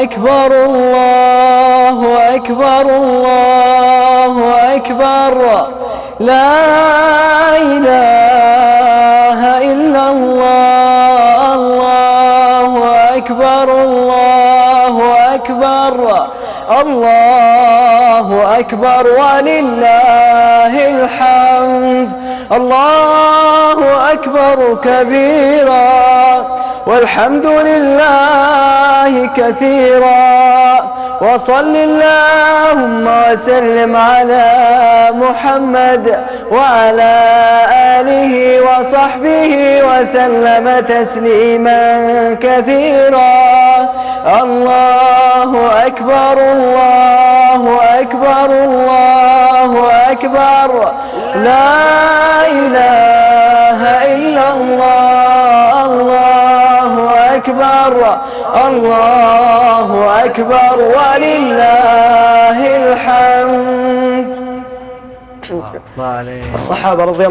أكبر الله أكبر الله أكبر لا إله إلا الله الله أكبر الله أكبر الله أكبر ولله الحمد الله أكبر كبيرا والحمد لله كثيرا وصل اللهم وسلم على محمد وعلى آله وصحبه وسلم تسليما كثيرا الله أكبر الله أكبر الله أكبر لا إله إلا الله الله أكبر الله أكبر ولله الحمد. الله عليك. الصحابة رضي الله